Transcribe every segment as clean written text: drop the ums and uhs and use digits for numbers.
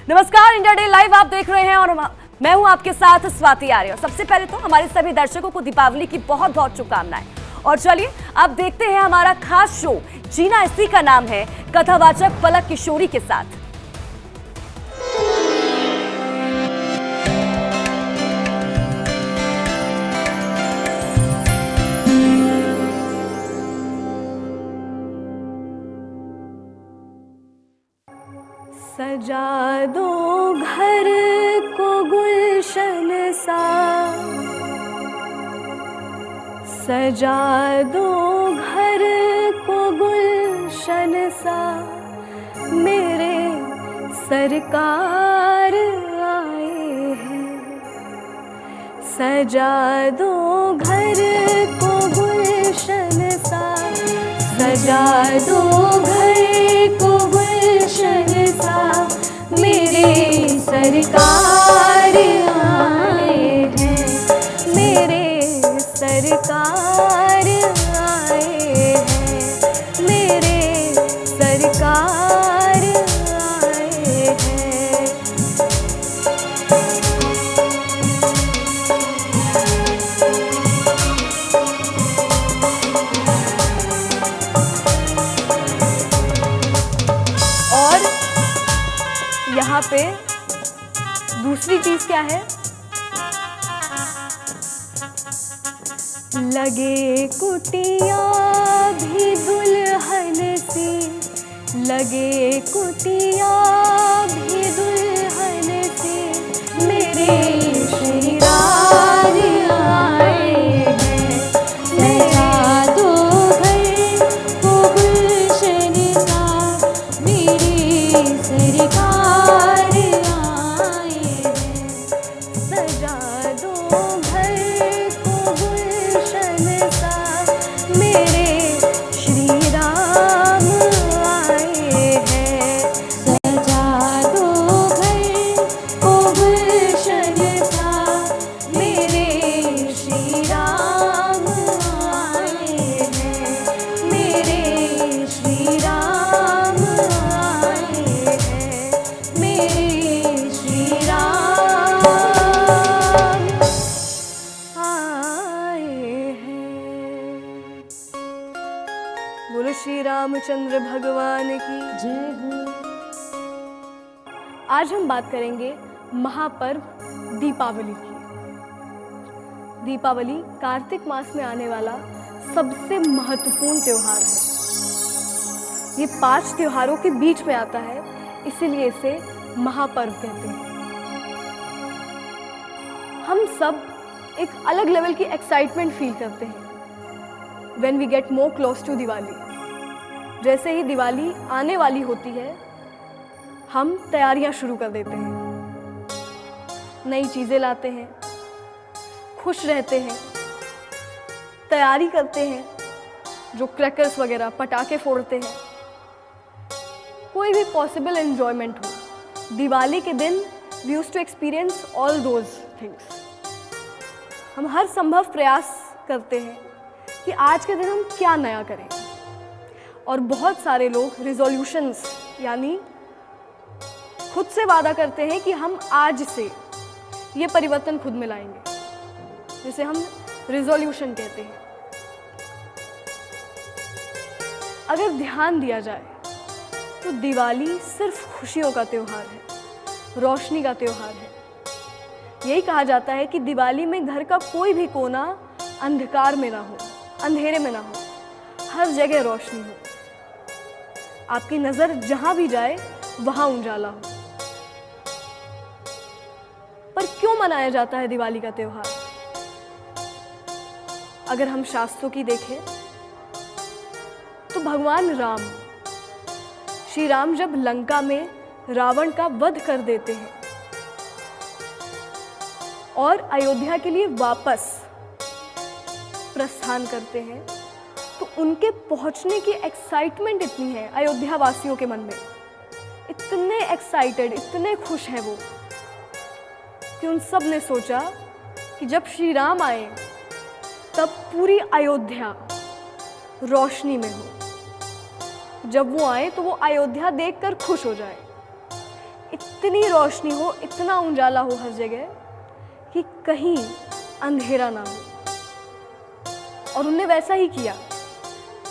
नमस्कार, India day live आप देख रहे हैं और मैं हूं आपके साथ स्वाति आर्य। सबसे पहले तो हमारे सभी दर्शकों को दीपावली की बहुत बहुत शुभकामनाएं। और चलिए अब देखते हैं हमारा खास शो जीना इसी का नाम है, कथावाचक पलक किशोरी के साथ। सजा दो घर को गुलशन सा, सजा दो घर को गुलशन सा, मेरे सरकार आए हैं। सजा दो घर को गुलशन सा, सजा दो घर को गुलशन सा, मेरे सरकार आए हैं, मेरे सरकार आए हैं, मेरे सरकार आए हैं। और यहाँ पे दूसरी चीज क्या है? लगे कुटिया भी दुल्हन सी, लगे कुटिया भी दुल्हन सी, मेरे श्री राज आए हैं। सजा दो घर को गुलशन सा, मेरी सरकार आए हैं। सजा दो घर को गुलशन सा, मेरे श्री राम आए हैं। सजा दो घर को गुलशन सा, मेरे श्री राम आए हैं, मेरे श्री राम आए हैं, मेरे श्री राम आए हैं। बोलो श्री रामचंद्र भगवान की जय हो। आज हम बात करेंगे महापर्व दीपावली की। दीपावली कार्तिक मास में आने वाला सबसे महत्वपूर्ण त्योहार है। ये 5 त्योहारों के बीच में आता है, इसीलिए इसे महापर्व कहते हैं। हम सब एक अलग लेवल की एक्साइटमेंट फील करते हैं when we get more close to Diwali. जैसे ही दिवाली आने वाली होती है, हम तैयारियां शुरू कर देते हैं, नई चीज़ें लाते हैं, खुश रहते हैं, तैयारी करते हैं, जो क्रैकर्स वगैरह पटाखे फोड़ते हैं, कोई भी पॉसिबल एन्जॉयमेंट हो। दिवाली के दिन we used to experience all those things. हम हर संभव प्रयास करते हैं कि आज के दिन हम क्या नया करें। और बहुत सारे लोग रिजोल्यूशंस यानी खुद से वादा करते हैं कि हम आज से ये परिवर्तन खुद में लाएंगे, जिसे हम रिजोल्यूशन कहते हैं। अगर ध्यान दिया जाए तो दिवाली सिर्फ खुशियों का त्योहार है, रोशनी का त्योहार है। यही कहा जाता है कि दिवाली में घर का कोई भी कोना अंधकार में ना हो, अंधेरे में ना हो, हर जगह रोशनी हो। आपकी नजर जहां भी जाए वहां उजाला हो। पर क्यों मनाया जाता है दिवाली का त्योहार? अगर हम शास्त्रों की देखें तो भगवान राम, श्री राम जब लंका में रावण का वध कर देते हैं और अयोध्या के लिए वापस प्रस्थान करते हैं, तो उनके पहुंचने की एक्साइटमेंट इतनी है अयोध्या वासियों के मन में, इतने एक्साइटेड, इतने खुश हैं वो, कि उन सब ने सोचा कि जब श्री राम आए तब पूरी अयोध्या रोशनी में हो। जब वो आए तो वो अयोध्या देखकर खुश हो जाए। इतनी रोशनी हो, इतना उजाला हो हर जगह कि कहीं अंधेरा ना हो। और उनने वैसा ही किया।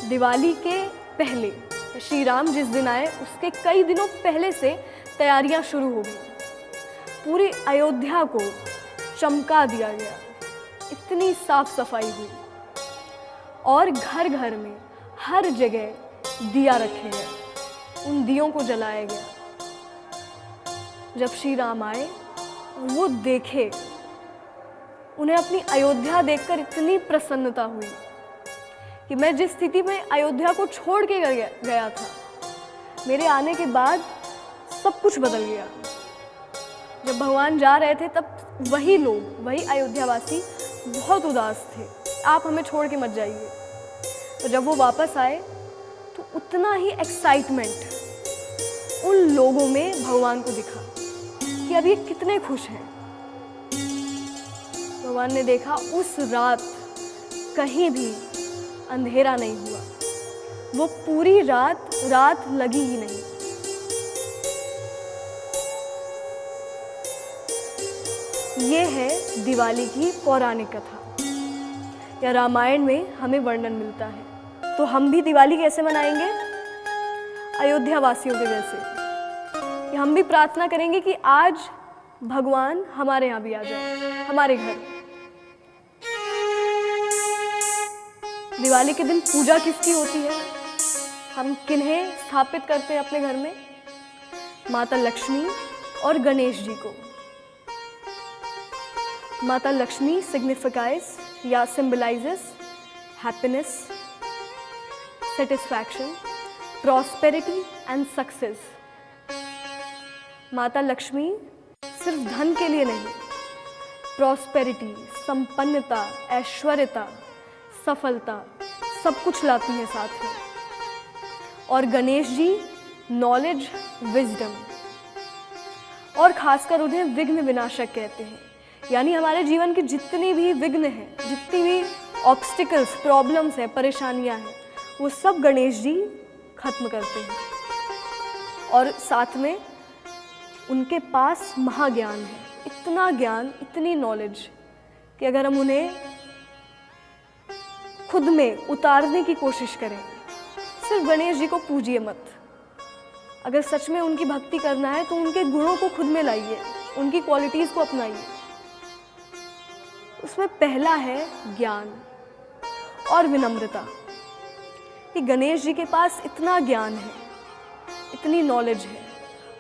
दिवाली के पहले श्री राम जिस दिन आए उसके कई दिनों पहले से तैयारियां शुरू हो गई। पूरी अयोध्या को चमका दिया गया, इतनी साफ सफाई हुई और घर घर में हर जगह दिया रखे गए, उन दियों को जलाया गया। जब श्री राम आए और वो देखे, उन्हें अपनी अयोध्या देखकर इतनी प्रसन्नता हुई कि मैं जिस स्थिति में अयोध्या को छोड़ के गया था, मेरे आने के बाद सब कुछ बदल गया। जब भगवान जा रहे थे तब वही लोग, वही अयोध्यावासी बहुत उदास थे, आप हमें छोड़ के मत जाइए। तो जब वो वापस आए तो उतना ही एक्साइटमेंट उन लोगों में भगवान को दिखा कि अब ये कितने खुश हैं। भगवान ने देखा उस रात कहीं भी अंधेरा नहीं हुआ, वो पूरी रात लगी ही नहीं। ये है दिवाली की पौराणिक कथा, या रामायण में हमें वर्णन मिलता है। तो हम भी दिवाली कैसे मनाएंगे? अयोध्या वासियों के जैसे कि हम भी प्रार्थना करेंगे कि आज भगवान हमारे यहाँ भी आ जाए, हमारे घर। दिवाली के दिन पूजा किसकी होती है? हम किन्हें स्थापित करते हैं अपने घर में? माता लक्ष्मी और गणेश जी को। माता लक्ष्मी signifies या symbolizes happiness, satisfaction, prosperity and success. माता लक्ष्मी सिर्फ धन के लिए नहीं, प्रॉस्पेरिटी, संपन्नता, ऐश्वर्यता, सफलता सब कुछ लाती है साथ में। और गणेश जी नॉलेज, विजडम, और खासकर उन्हें विघ्न विनाशक कहते हैं। यानी हमारे जीवन के जितनी भी विघ्न हैं, जितनी भी ऑब्स्टिकल्स, प्रॉब्लम्स हैं, परेशानियां हैं, वो सब गणेश जी खत्म करते हैं। और साथ में उनके पास महाज्ञान है, इतना ज्ञान, इतनी नॉलेज कि अगर हम उन्हें खुद में उतारने की कोशिश करें, सिर्फ गणेश जी को पूजिए मत। अगर सच में उनकी भक्ति करना है तो उनके गुणों को खुद में लाइए, उनकी क्वालिटीज को अपनाइए। उसमें पहला है ज्ञान और विनम्रता, कि गणेश जी के पास इतना ज्ञान है, इतनी नॉलेज है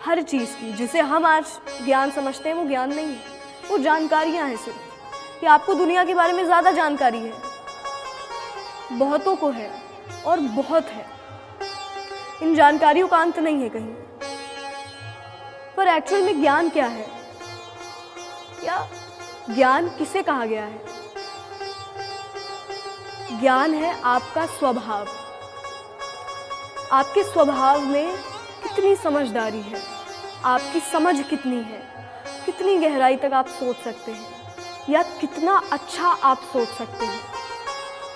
हर चीज़ की, जिसे हम आज ज्ञान समझते हैं वो ज्ञान नहीं है, वो जानकारियां हैं सिर्फ। कि आपको दुनिया के बारे में ज़्यादा जानकारी है, बहुतों को है और बहुत है, इन जानकारियों का अंत नहीं है कहीं। पर एक्चुअल में ज्ञान क्या है, या ज्ञान किसे कहा गया है? ज्ञान है आपका स्वभाव। आपके स्वभाव में कितनी समझदारी है, आपकी समझ कितनी है, कितनी गहराई तक आप सोच सकते हैं, या कितना अच्छा आप सोच सकते हैं।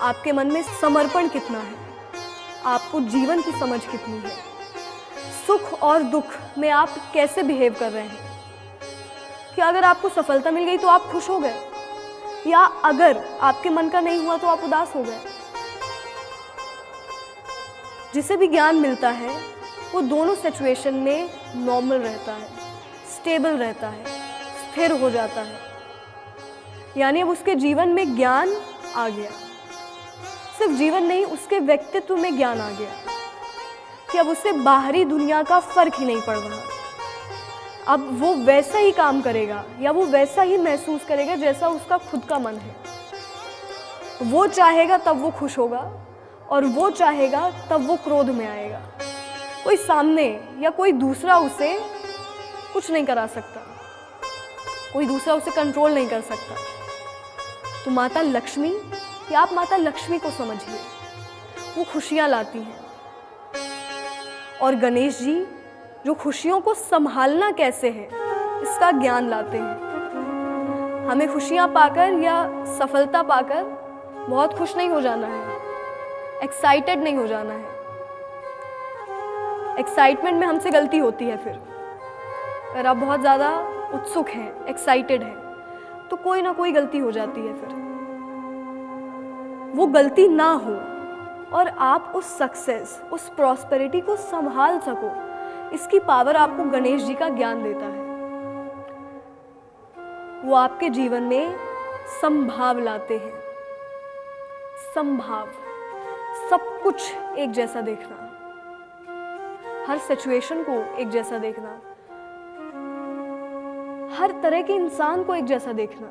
आपके मन में समर्पण कितना है, आपको जीवन की समझ कितनी है, सुख और दुख में आप कैसे बिहेव कर रहे हैं। कि अगर आपको सफलता मिल गई तो आप खुश हो गए, या अगर आपके मन का नहीं हुआ तो आप उदास हो गए। जिसे भी ज्ञान मिलता है वो दोनों सिचुएशन में नॉर्मल रहता है, स्टेबल रहता है, स्थिर हो जाता है। यानी अब उसके जीवन में ज्ञान आ गया, सिर्फ जीवन नहीं, उसके व्यक्तित्व में ज्ञान आ गया कि अब उससे बाहरी दुनिया का फर्क ही नहीं पड़ रहा। अब वो वैसा ही काम करेगा या वो वैसा ही महसूस करेगा जैसा उसका खुद का मन है। वो चाहेगा तब वो खुश होगा, और वो चाहेगा तब वो क्रोध में आएगा। कोई सामने या कोई दूसरा उसे कुछ नहीं करा सकता, कोई दूसरा उसे कंट्रोल नहीं कर सकता। तो माता लक्ष्मी, या आप माता लक्ष्मी को समझिए, वो खुशियाँ लाती हैं। और गणेश जी जो खुशियों को संभालना कैसे है इसका ज्ञान लाते हैं। हमें खुशियाँ पाकर या सफलता पाकर बहुत खुश नहीं हो जाना है, एक्साइटेड नहीं हो जाना है। एक्साइटमेंट में हमसे गलती होती है फिर, अगर आप बहुत ज़्यादा उत्सुक हैं, एक्साइटेड हैं, तो कोई ना कोई गलती हो जाती है। फिर वो गलती ना हो और आप उस सक्सेस, उस प्रॉस्पेरिटी को संभाल सको, इसकी पावर आपको गणेश जी का ज्ञान देता है। वो आपके जीवन में संभाव लाते हैं। संभाव, सब कुछ एक जैसा देखना, हर सिचुएशन को एक जैसा देखना, हर तरह के इंसान को एक जैसा देखना।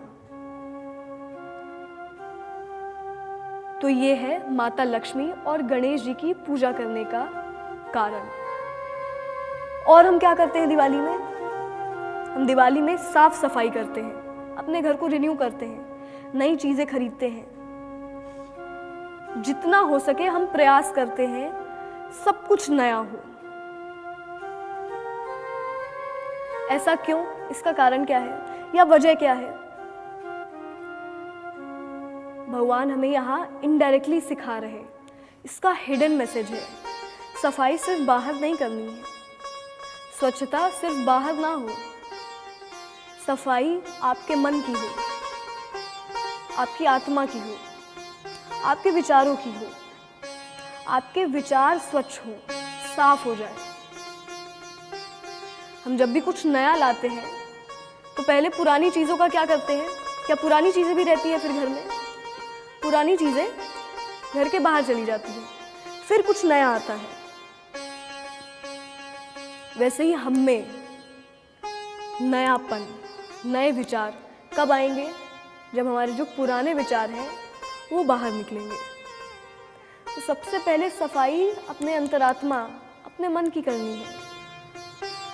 तो ये है माता लक्ष्मी और गणेश जी की पूजा करने का कारण। और हम क्या करते हैं दिवाली में? हम दिवाली में साफ सफाई करते हैं, अपने घर को रिन्यू करते हैं, नई चीजें खरीदते हैं। जितना हो सके हम प्रयास करते हैं सब कुछ नया हो। ऐसा क्यों? इसका कारण क्या है या वजह क्या है? भगवान हमें यहाँ इनडायरेक्टली सिखा रहे हैं। इसका हिडन मैसेज है। सफाई सिर्फ बाहर नहीं करनी है, स्वच्छता सिर्फ बाहर ना हो, सफाई आपके मन की हो, आपकी आत्मा की हो, आपके विचारों की हो। आपके विचार स्वच्छ हो, साफ हो जाए। हम जब भी कुछ नया लाते हैं तो पहले पुरानी चीज़ों का क्या करते हैं? क्या पुरानी चीज़ें भी रहती हैं फिर घर में? पुरानी चीज़ें घर के बाहर चली जाती हैं, फिर कुछ नया आता है। वैसे ही हम में नयापन, नए विचार कब आएंगे? जब हमारे जो पुराने विचार हैं वो बाहर निकलेंगे। तो सबसे पहले सफाई अपने अंतरात्मा, अपने मन की करनी है।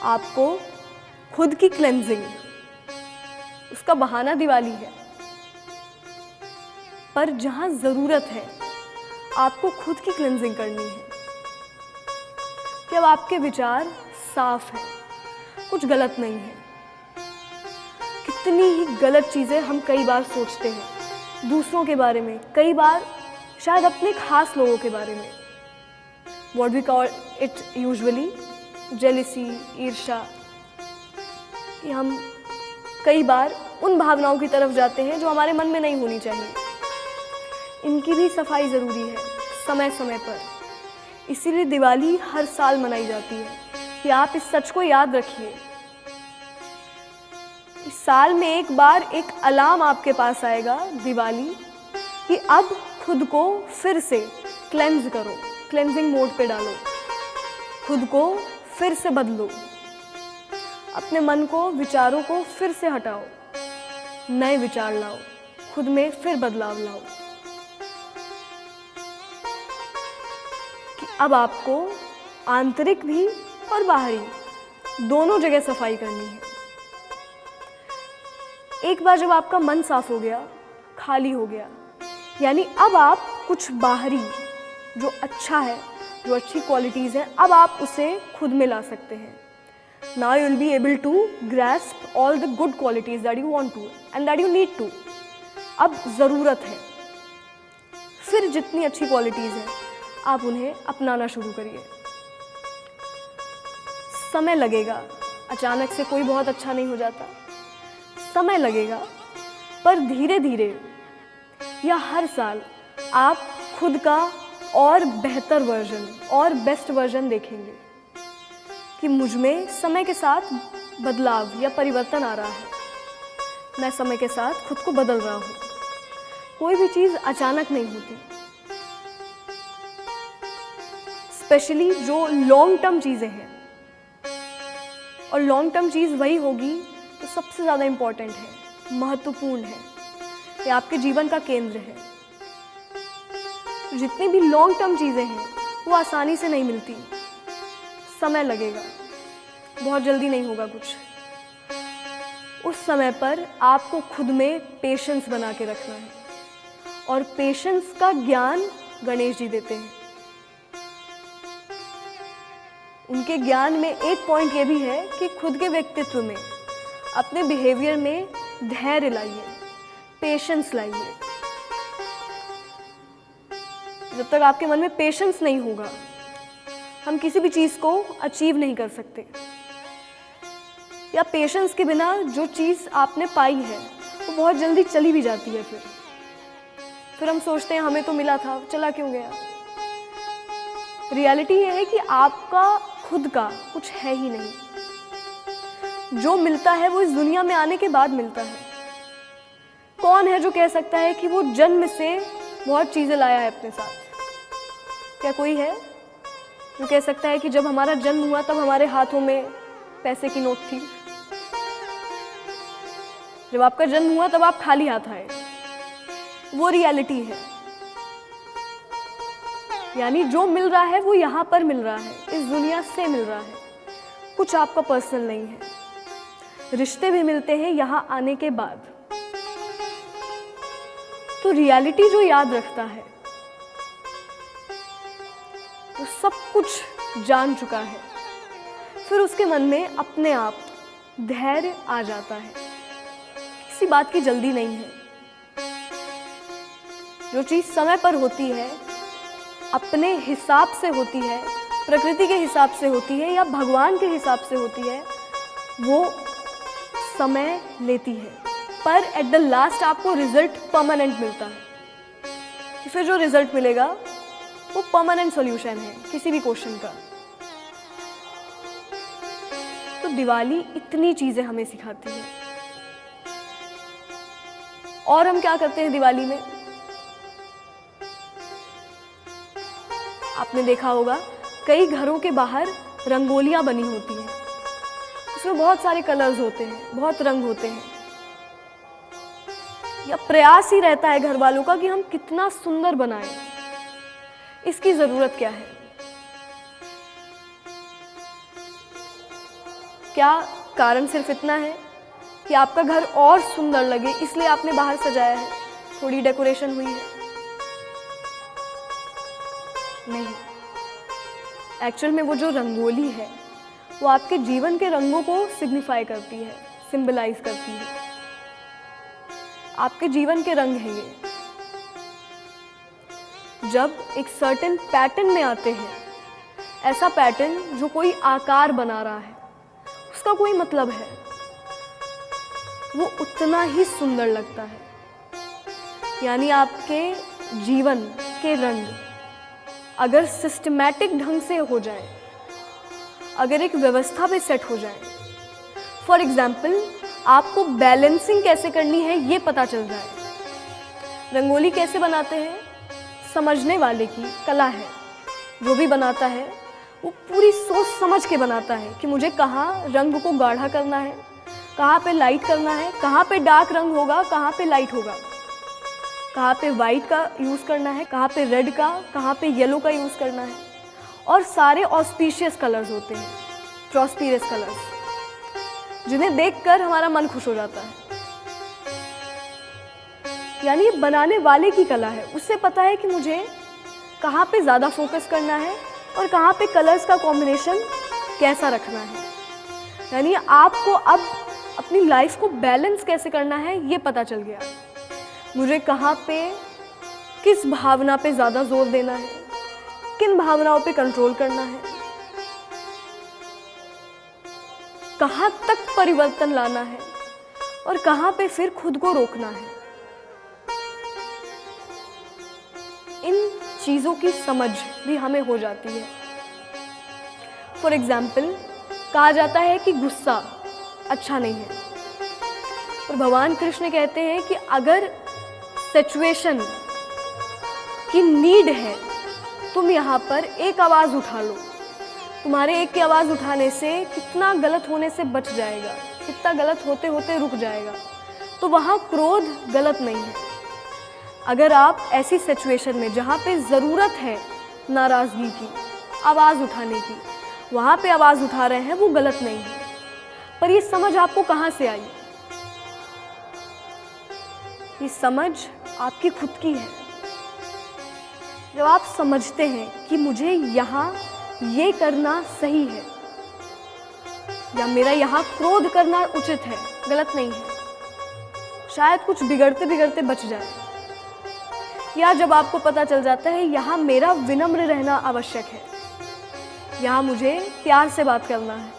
आपको खुद की क्लेंजिंग, उसका बहाना दिवाली है, पर जहां जरूरत है आपको खुद की क्लेंजिंग करनी है। कि अब आपके विचार साफ हैं, कुछ गलत नहीं है। कितनी ही गलत चीजें हम कई बार सोचते हैं दूसरों के बारे में, कई बार शायद अपने खास लोगों के बारे में। What we call it usually jealousy, ईर्ष्या। कि हम कई बार उन भावनाओं की तरफ जाते हैं जो हमारे मन में नहीं होनी चाहिए। इनकी भी सफाई ज़रूरी है समय समय पर। इसीलिए दिवाली हर साल मनाई जाती है कि आप इस सच को याद रखिए। इस साल में एक बार एक अलार्म आपके पास आएगा दिवाली कि अब खुद को फिर से क्लेंज करो, क्लेंजिंग मोड पे डालो, खुद को फिर से बदलो, अपने मन को, विचारों को फिर से हटाओ, नए विचार लाओ, खुद में फिर बदलाव लाओ। कि अब आपको आंतरिक भी और बाहरी दोनों जगह सफाई करनी है। एक बार जब आपका मन साफ हो गया, खाली हो गया, यानी अब आप कुछ बाहरी जो अच्छा है, जो अच्छी क्वालिटीज़ हैं, अब आप उसे खुद में ला सकते हैं। Now you will be able to grasp all the good qualities that you want to and that you need to. अब ज़रूरत है, फिर जितनी अच्छी क्वालिटीज़ हैं आप उन्हें अपनाना शुरू करिए। समय लगेगा, अचानक से कोई बहुत अच्छा नहीं हो जाता, समय लगेगा, पर धीरे धीरे या हर साल आप खुद का और बेहतर वर्जन और बेस्ट वर्जन देखेंगे कि मुझ में समय के साथ बदलाव या परिवर्तन आ रहा है। मैं समय के साथ खुद को बदल रहा हूँ। कोई भी चीज़ अचानक नहीं होती, स्पेशली जो लॉन्ग टर्म चीज़ें हैं। और लॉन्ग टर्म चीज़ वही होगी जो सबसे ज़्यादा इम्पॉर्टेंट है, महत्वपूर्ण है, ये आपके जीवन का केंद्र है। जितनी भी लॉन्ग टर्म चीज़ें हैं वो आसानी से नहीं मिलती, समय लगेगा, बहुत जल्दी नहीं होगा कुछ। उस समय पर आपको खुद में पेशेंस बना के रखना है, और पेशेंस का ज्ञान गणेश जी देते हैं। उनके ज्ञान में एक पॉइंट ये भी है कि खुद के व्यक्तित्व में, अपने बिहेवियर में धैर्य लाइए, पेशेंस लाइए। जब तक आपके मन में पेशेंस नहीं होगा, हम किसी भी चीज़ को अचीव नहीं कर सकते। या पेशेंस के बिना जो चीज़ आपने पाई है वो बहुत जल्दी चली भी जाती है। फिर हम सोचते हैं हमें तो मिला था, चला क्यों गया। रियलिटी ये है कि आपका खुद का कुछ है ही नहीं। जो मिलता है वो इस दुनिया में आने के बाद मिलता है। कौन है जो कह सकता है कि वो जन्म से बहुत चीज़ें लाया है अपने साथ? क्या कोई है जो कह सकता है कि जब हमारा जन्म हुआ तब हमारे हाथों में पैसे की नोट थी? जब आपका जन्म हुआ तब आप खाली हाथ आए। वो रियलिटी है। यानी जो मिल रहा है वो यहाँ पर मिल रहा है, इस दुनिया से मिल रहा है, कुछ आपका पर्सनल नहीं है। रिश्ते भी मिलते हैं यहाँ आने के बाद। तो रियलिटी जो याद रखता है वो सब कुछ जान चुका है। फिर उसके मन में अपने आप धैर्य आ जाता है। किसी बात की जल्दी नहीं है। जो चीज़ समय पर होती है, अपने हिसाब से होती है, प्रकृति के हिसाब से होती है या भगवान के हिसाब से होती है, वो समय लेती है। पर एट द लास्ट आपको रिजल्ट परमानेंट मिलता है। कि फिर जो रिजल्ट मिलेगा वो परमानेंट सॉल्यूशन है किसी भी क्वेश्चन का। तो दिवाली इतनी चीजें हमें सिखाती है। और हम क्या करते हैं दिवाली में? आपने देखा होगा कई घरों के बाहर रंगोलियां बनी होती हैं। उसमें बहुत सारे कलर्स होते हैं, बहुत रंग होते हैं। या प्रयास ही रहता है घर वालों का कि हम कितना सुंदर बनाएं। इसकी जरूरत क्या है? क्या कारण सिर्फ इतना है कि आपका घर और सुंदर लगे इसलिए आपने बाहर सजाया है, थोड़ी डेकोरेशन हुई है? नहीं। एक्चुअल में वो जो रंगोली है वो आपके जीवन के रंगों को सिग्निफाई करती है, सिंबलाइज करती है। आपके जीवन के रंग हैं ये। जब एक सर्टेन पैटर्न में आते हैं, ऐसा पैटर्न जो कोई आकार बना रहा है, उसका कोई मतलब है, वो उतना ही सुंदर लगता है। यानी आपके जीवन के रंग अगर सिस्टमैटिक ढंग से हो जाए, अगर एक व्यवस्था पे सेट हो जाए, फॉर एग्जाम्पल आपको बैलेंसिंग कैसे करनी है ये पता चल जाए। रंगोली कैसे बनाते हैं समझने वाले की कला है। जो भी बनाता है वो पूरी सोच समझ के बनाता है कि मुझे कहाँ रंग को गाढ़ा करना है, कहाँ पे लाइट करना है, कहाँ पे डार्क रंग होगा, कहाँ पे लाइट होगा, कहाँ पे वाइट का यूज़ करना है, कहाँ पे रेड का, कहाँ पे येलो का यूज़ करना है। और सारे ऑस्पिशियस कलर्स होते हैं, प्रॉस्पिरस कलर्स, जिन्हें देखकर हमारा मन खुश हो जाता है। यानी बनाने वाले की कला है, उससे पता है कि मुझे कहाँ पे ज़्यादा फोकस करना है और कहाँ पे कलर्स का कॉम्बिनेशन कैसा रखना है। यानी आपको अब अपनी लाइफ को बैलेंस कैसे करना है ये पता चल गया। मुझे कहाँ पे किस भावना पे ज़्यादा जोर देना है, किन भावनाओं पे कंट्रोल करना है, कहाँ तक परिवर्तन लाना है और कहाँ पे फिर खुद को रोकना है। इन चीज़ों की समझ भी हमें हो जाती है। फॉर एग्जाम्पल कहा जाता है कि गुस्सा अच्छा नहीं है, और भगवान कृष्ण कहते हैं कि अगर सिचुएशन की नीड है, तुम यहाँ पर एक आवाज़ उठा लो। तुम्हारे एक की आवाज़ उठाने से कितना गलत होने से बच जाएगा, कितना गलत होते होते रुक जाएगा। तो वहाँ क्रोध गलत नहीं है। अगर आप ऐसी सिचुएशन में जहाँ पे ज़रूरत है नाराज़गी की, आवाज़ उठाने की, वहाँ पे आवाज़ उठा रहे हैं, वो गलत नहीं है। पर ये समझ आपको कहाँ से आई? ये समझ आपकी खुद की है। जब आप समझते हैं कि मुझे यहाँ ये करना सही है या मेरा यहाँ क्रोध करना उचित है, गलत नहीं है, शायद कुछ बिगड़ते बिगड़ते बच जाए। या जब आपको पता चल जाता है यहाँ मेरा विनम्र रहना आवश्यक है, यहाँ मुझे प्यार से बात करना है,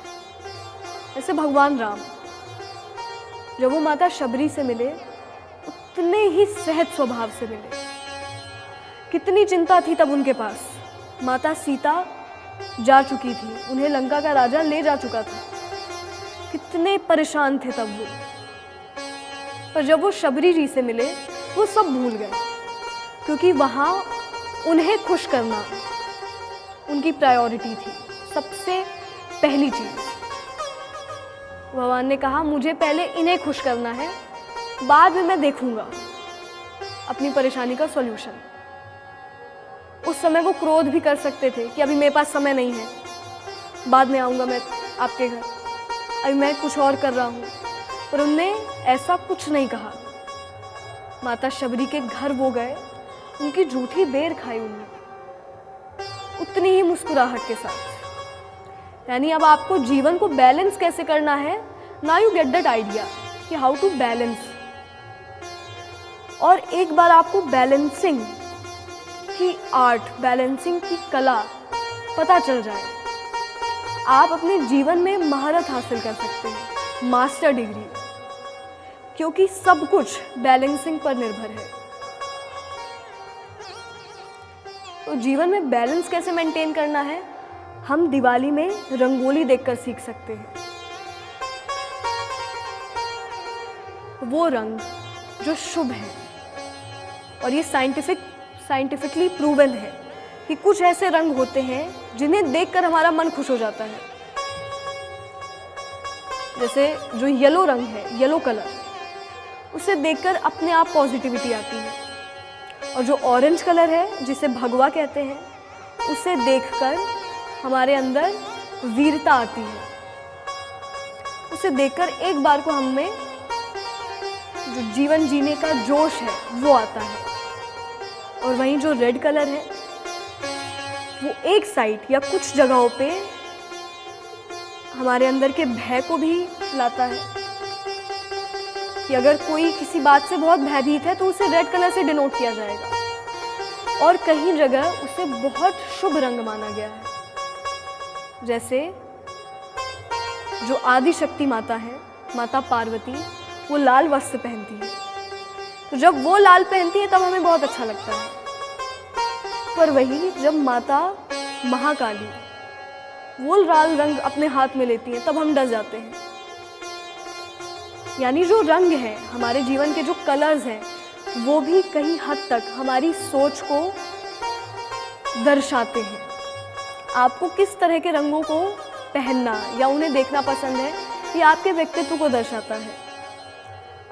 जैसे भगवान राम जब वो माता शबरी से मिले उतने ही सहज स्वभाव से मिले। कितनी चिंता थी तब उनके पास। माता सीता जा चुकी थी, उन्हें लंका का राजा ले जा चुका था। कितने परेशान थे तब वो। पर जब वो शबरी जी से मिले वो सब भूल गए, क्योंकि वहाँ उन्हें खुश करना उनकी प्रायोरिटी थी, सबसे पहली चीज़। भगवान ने कहा मुझे पहले इन्हें खुश करना है, बाद में मैं देखूंगा अपनी परेशानी का सॉल्यूशन। उस समय वो क्रोध भी कर सकते थे कि अभी मेरे पास समय नहीं है, बाद में आऊँगा मैं आपके घर, अभी मैं कुछ और कर रहा हूँ। पर उनने ऐसा कुछ नहीं कहा। माता शबरी के घर वो गए, उनकी जूठी बेर खाई उन्होंने, उतनी ही मुस्कुराहट के साथ। यानी अब आपको जीवन को बैलेंस कैसे करना है, ना यू गेट दैट आइडिया कि हाउ टू बैलेंस। और एक बार आपको बैलेंसिंग की आर्ट, बैलेंसिंग की कला पता चल जाए, आप अपने जीवन में महारत हासिल कर सकते हैं, मास्टर डिग्री, क्योंकि सब कुछ बैलेंसिंग पर निर्भर है। तो जीवन में बैलेंस कैसे मेंटेन करना है, हम दिवाली में रंगोली देखकर सीख सकते हैं। वो रंग जो शुभ है, और ये साइंटिफिकली प्रूवन है कि कुछ ऐसे रंग होते हैं जिन्हें देखकर हमारा मन खुश हो जाता है। जैसे जो येलो रंग है, येलो कलर, उसे देखकर अपने आप पॉजिटिविटी आती है। और जो ऑरेंज कलर है, जिसे भगवा कहते हैं, उसे देखकर हमारे अंदर वीरता आती है। उसे देखकर एक बार को हमें जो जीवन जीने का जोश है वो आता है। और वहीं जो रेड कलर है, वो एक साइड या कुछ जगहों पे हमारे अंदर के भय को भी लाता है कि अगर कोई किसी बात से बहुत भयभीत है तो उसे रेड कलर से डिनोट किया जाएगा। और कहीं जगह उसे बहुत शुभ रंग माना गया है। जैसे जो आदि शक्ति माता है, माता पार्वती, वो लाल वस्त्र पहनती है, तो जब वो लाल पहनती है तब हमें बहुत अच्छा लगता है। पर वही जब माता महाकाली वो लाल रंग अपने हाथ में लेती है तब हम डर जाते हैं। यानी जो रंग है, हमारे जीवन के जो कलर्स हैं, वो भी कहीं हद तक हमारी सोच को दर्शाते हैं। आपको किस तरह के रंगों को पहनना या उन्हें देखना पसंद है, ये आपके व्यक्तित्व को दर्शाता है।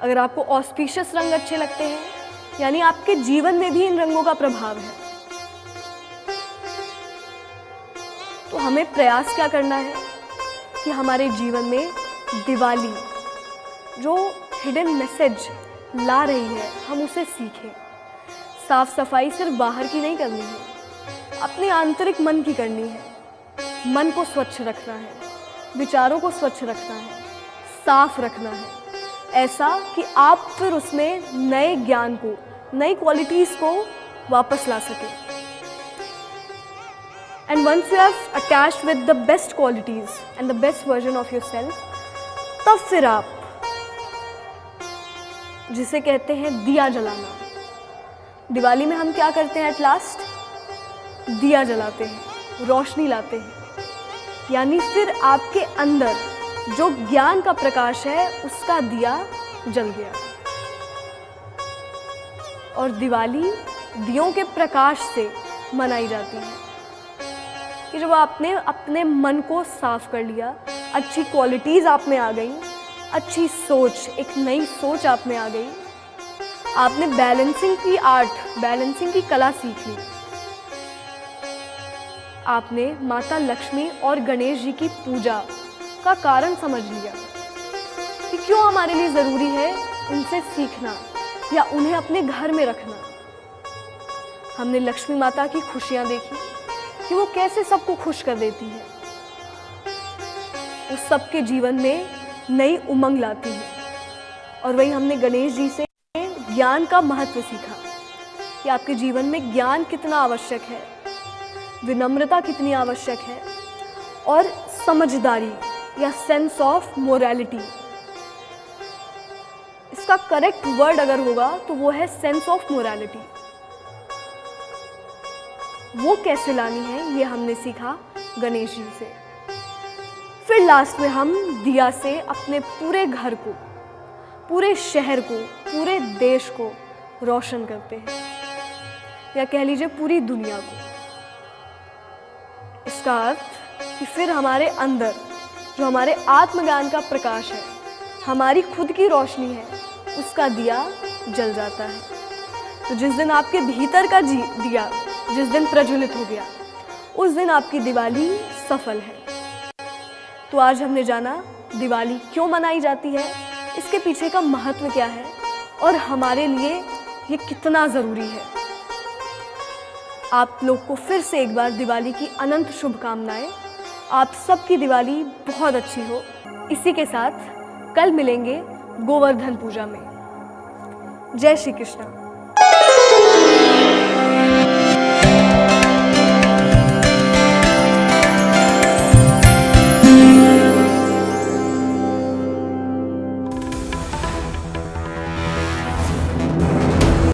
अगर आपको ऑस्पिशियस रंग अच्छे लगते हैं, यानी आपके जीवन में भी इन रंगों का प्रभाव है। तो हमें प्रयास क्या करना है कि हमारे जीवन में दिवाली जो हिडन मैसेज ला रही है, हम उसे सीखें। साफ सफाई सिर्फ बाहर की नहीं करनी है, अपने आंतरिक मन की करनी है। मन को स्वच्छ रखना है, विचारों को स्वच्छ रखना है, साफ रखना है, ऐसा कि आप फिर उसमें नए ज्ञान को, नई क्वालिटीज़ को वापस ला सकें। And once you have attached with the best qualities and the best version of yourself, तब फिर आप जिसे कहते हैं दिया जलाना। दिवाली में हम क्या करते हैं? एट लास्ट दिया जलाते हैं, रोशनी लाते हैं। यानी फिर आपके अंदर जो ज्ञान का प्रकाश है उसका दिया जल गया। और दिवाली दियों के प्रकाश से मनाई जाती है कि जब आपने अपने मन को साफ कर लिया, अच्छी क्वालिटीज़ आप में आ गई, अच्छी सोच, एक नई सोच आप में आ गई, आपने बैलेंसिंग की आर्ट, बैलेंसिंग की कला सीख ली, आपने माता लक्ष्मी और गणेश जी की पूजा का कारण समझ लिया कि क्यों हमारे लिए ज़रूरी है उनसे सीखना या उन्हें अपने घर में रखना। हमने लक्ष्मी माता की खुशियाँ देखी कि वो कैसे सबको खुश कर देती है, वो सबके जीवन में नई उमंग लाती है। और वही हमने गणेश जी से ज्ञान का महत्व सीखा कि आपके जीवन में ज्ञान कितना आवश्यक है, विनम्रता कितनी आवश्यक है, और समझदारी या सेंस ऑफ मोरालिटी। इसका करेक्ट वर्ड अगर होगा तो वो है सेंस ऑफ मोरालिटी। वो कैसे लानी है ये हमने सीखा गणेश जी से। फिर लास्ट में हम दिया से अपने पूरे घर को, पूरे शहर को, पूरे देश को रोशन करते हैं, या कह लीजिए पूरी दुनिया को। इसका अर्थ कि फिर हमारे अंदर जो हमारे आत्मज्ञान का प्रकाश है, हमारी खुद की रोशनी है, उसका दिया जल जाता है। तो जिस दिन आपके भीतर का दिया जिस दिन प्रज्वलित हो गया, उस दिन आपकी दिवाली सफल है। तो आज हमने जाना दिवाली क्यों मनाई जाती है, इसके पीछे का महत्व क्या है और हमारे लिए ये कितना ज़रूरी है। आप लोग को फिर से एक बार दिवाली की अनंत शुभकामनाएं। आप सबकी दिवाली बहुत अच्छी हो। इसी के साथ कल मिलेंगे गोवर्धन पूजा में। जय श्री कृष्ण।